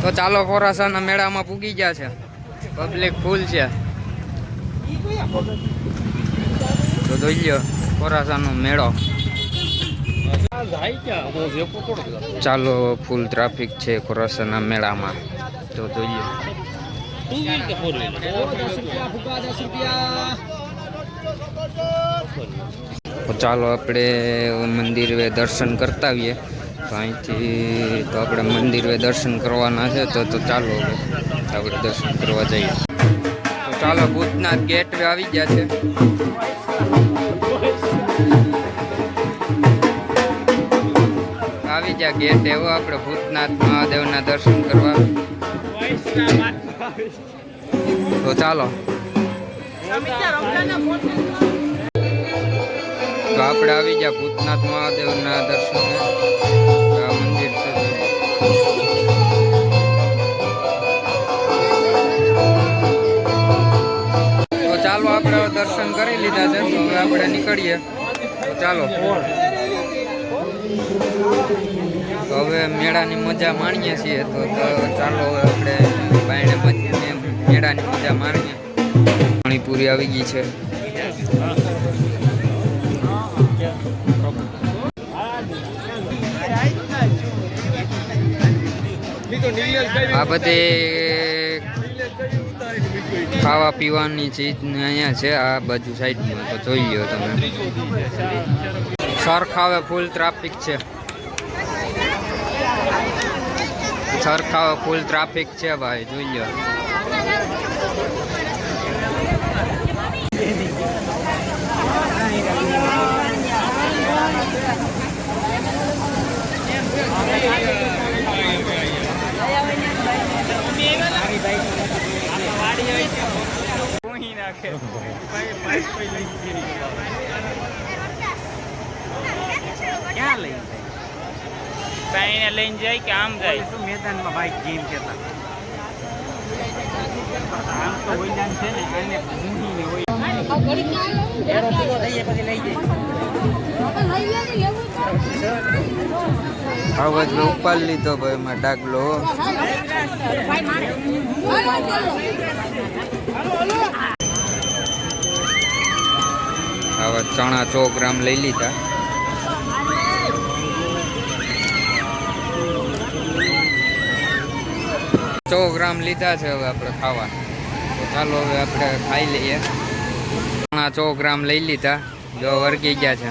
તો ચાલો ખોરાસાના મેળામાં પૂગી ગયા છે, પબ્લિક ફૂલ છે. તો જોઈ લો ખોરાસાનો મેળો. ચાલો ફૂલ ટ્રાફિક છે ખોરાસાના મેળામાં. તો જોઈએ ચાલો આપણે મંદિરે દર્શન કરતા આવીએ. તો અહીંથી તો આપણે મંદિરે દર્શન કરવાના છે. તો ચાલો હવે આપણે દર્શન કરવા જઈએ. તો ચાલો ભૂતનાથ ગેટ આવી ગયા છે. આવી ગયા ગેટ એવો આપણે ભૂતનાથ મહાદેવના દર્શન કરવા. તો ચાલો તો આપણે આવી ગયા ભૂતનાથ મહાદેવના દર્શન. મંદિર છે. તો ચાલો આપણે દર્શન કરી લીધા છે. તો હવે આપણે નીકળીએ. તો ચાલો તો હવે મેળાની મજા માણીએ છીએ. તો ચાલો હવે આપણે બાયણે મેળાની મજા માણીએ. પાણીપુરી આવી ગઈ છે. આ બધી ખાવા પીવાની ચીજ અહીંયા છે આ બાજુ સાઈડમાં. તો જોઈ લો તમે. સરખાવે ફૂલ ટ્રાફિક છે. સરખાવે ફૂલ ટ્રાફિક છે ભાઈ, જોઈ લો. ક્યાં લઈ જાય લઈને જાય કે આમ જાય શું મેદાનમાં ભાઈ ગેમ કેતા આમ તો હોય છે ને આને ભૂહીને હોય એરો પૂરો થઈએ પછી લઈ જાય. હવે જ ઉપાડ લીધો ભાઈ એમાં ડાગલો. હવે ચણા 100 ગ્રામ લઈ લીધા. સો ગ્રામ લીધા છે હવે આપણે ખાવા. તો ચાલો હવે આપણે ખાઈ લઈએ. ચણા 100 ગ્રામ લઈ લીધા. જો વર્ગી ગયા છે.